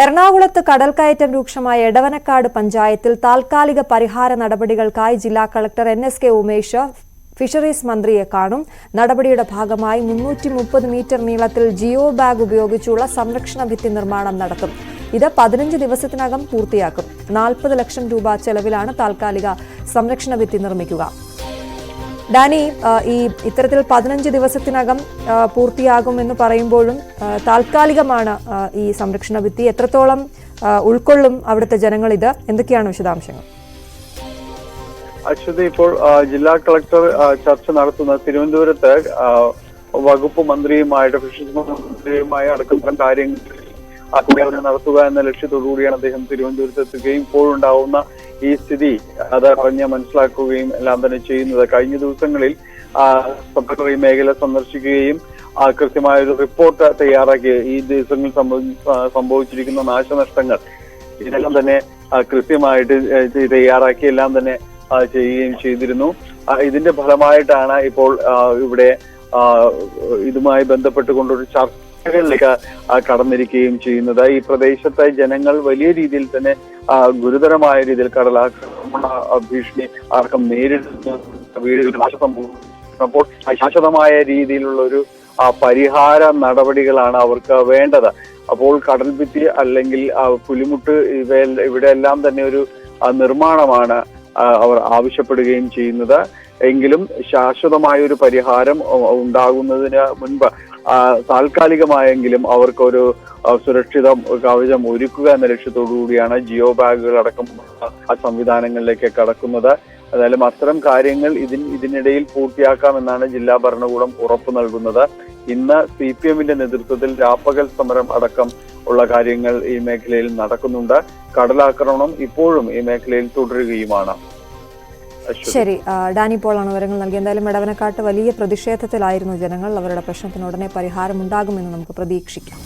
എറണാകുളത്ത് കടൽക്കയറ്റം രൂക്ഷമായ എടവനക്കാട് പഞ്ചായത്തിൽ താൽക്കാലിക പരിഹാര നടപടികൾക്കായി ജില്ലാ കളക്ടർ NSK ഉമേഷ് ഫിഷറീസ് മന്ത്രിയെ കാണും. നടപടിയുടെ ഭാഗമായി 330 മീറ്റർ നീളത്തിൽ ജിയോ ബാഗ് ഉപയോഗിച്ചുള്ള സംരക്ഷണ ഭിത്തി നിർമ്മാണം നടത്തും. ഇത് 15 ദിവസത്തിനകം പൂർത്തിയാക്കും. 40 ലക്ഷം രൂപ ചെലവിലാണ് താൽക്കാലിക സംരക്ഷണ ഭിത്തി നിർമ്മിക്കുക. ഡാനി, ഈ ഇത്തരത്തിൽ 15 ദിവസത്തിനകം പൂർത്തിയാകുമെന്ന് പറയുമ്പോഴും താൽക്കാലികമാണ് ഈ സംരക്ഷണ ഭിത്തി. എത്രത്തോളം ഉൾക്കൊള്ളും അവിടുത്തെ ജനങ്ങൾ? ഇത് എന്തൊക്കെയാണ് വിശദാംശങ്ങൾ? അശ്വതി, ഇപ്പോൾ ജില്ലാ കളക്ടർ ചർച്ച നടത്തുന്ന തിരുവനന്തപുരത്ത് വകുപ്പ് മന്ത്രിയുമായിട്ട് ഫിഷറീസ് മന്ത്രിയുമായി അടക്കം കാര്യങ്ങൾ നടത്തുക എന്ന ലക്ഷ്യത്തോടുകൂടിയാണ് അദ്ദേഹം തിരുവനന്തപുരത്ത് എത്തുകയും ഇപ്പോഴുണ്ടാവുന്ന ഈ സ്ഥിതി അത് അറിഞ്ഞ് മനസ്സിലാക്കുകയും എല്ലാം തന്നെ ചെയ്യുന്നത്. കഴിഞ്ഞ ദിവസങ്ങളിൽ സെക്രട്ടറി മേഖല സന്ദർശിക്കുകയും കൃത്യമായ ഒരു റിപ്പോർട്ട് തയ്യാറാക്കി ഈ ദിവസങ്ങളിൽ സംഭവിച്ചിരിക്കുന്ന നാശനഷ്ടങ്ങൾ ഇതെല്ലാം തന്നെ കൃത്യമായിട്ട് തയ്യാറാക്കി എല്ലാം തന്നെ ചെയ്യുകയും ചെയ്തിരുന്നു. ഇതിന്റെ ഫലമായിട്ടാണ് ഇപ്പോൾ ഇവിടെ ഇതുമായി ബന്ധപ്പെട്ടുകൊണ്ടൊരു ചർച്ചകളിലേക്ക് കടന്നിരിക്കുകയും ചെയ്യുന്നത്. ഈ പ്രദേശത്തെ ജനങ്ങൾ വലിയ രീതിയിൽ തന്നെ ഗുരുതരമായ രീതിയിൽ കടലാക്രമണ ഭീഷണി അടക്കം നേരിടുന്ന വീടുകൾ അപ്പോൾ ശാശ്വതമായ രീതിയിലുള്ള ഒരു പരിഹാര നടപടികളാണ് അവർക്ക് വേണ്ടത്. അപ്പോൾ കടൽഭിത്തി അല്ലെങ്കിൽ പുലിമുട്ട് ഇവിടെ എല്ലാം തന്നെ ഒരു നിർമ്മാണമാണ് അവർ ആവശ്യപ്പെടുകയും ചെയ്യുന്നത്. എങ്കിലും ശാശ്വതമായ ഒരു പരിഹാരം ഉണ്ടാകുന്നതിന് മുൻപ് താൽക്കാലികമായെങ്കിലും അവർക്കൊരു സുരക്ഷിത കവചം ഒരുക്കുക എന്ന ലക്ഷ്യത്തോടു കൂടിയാണ് ജിയോ ബാഗുകൾ അടക്കം സംവിധാനങ്ങളിലേക്ക് കടക്കുന്നത്. ഏതായാലും അത്തരം കാര്യങ്ങൾ ഇതിനിടയിൽ പൂർത്തിയാക്കാമെന്നാണ് ജില്ലാ ഭരണകൂടം ഉറപ്പു നൽകുന്നത്. ഇന്ന് CPM-ന്റെ നേതൃത്വത്തിൽ രാപ്പകൽ സമരം അടക്കം ഉള്ള കാര്യങ്ങൾ ഈ മേഖലയിൽ നടക്കുന്നുണ്ട്. കടലാക്രമണം ഇപ്പോഴും ഈ മേഖലയിൽ തുടരുകയുമാണ്. ശരി, ഡാനി പോളാണ് വിവരങ്ങൾ നൽകി. എന്തായാലും എടവനക്കാട്ട് വലിയ പ്രതിഷേധത്തിലായിരുന്നു ജനങ്ങൾ. അവരുടെ പ്രശ്നത്തിന് ഉടനെ പരിഹാരമുണ്ടാകുമെന്ന് നമുക്ക് പ്രതീക്ഷിക്കാം.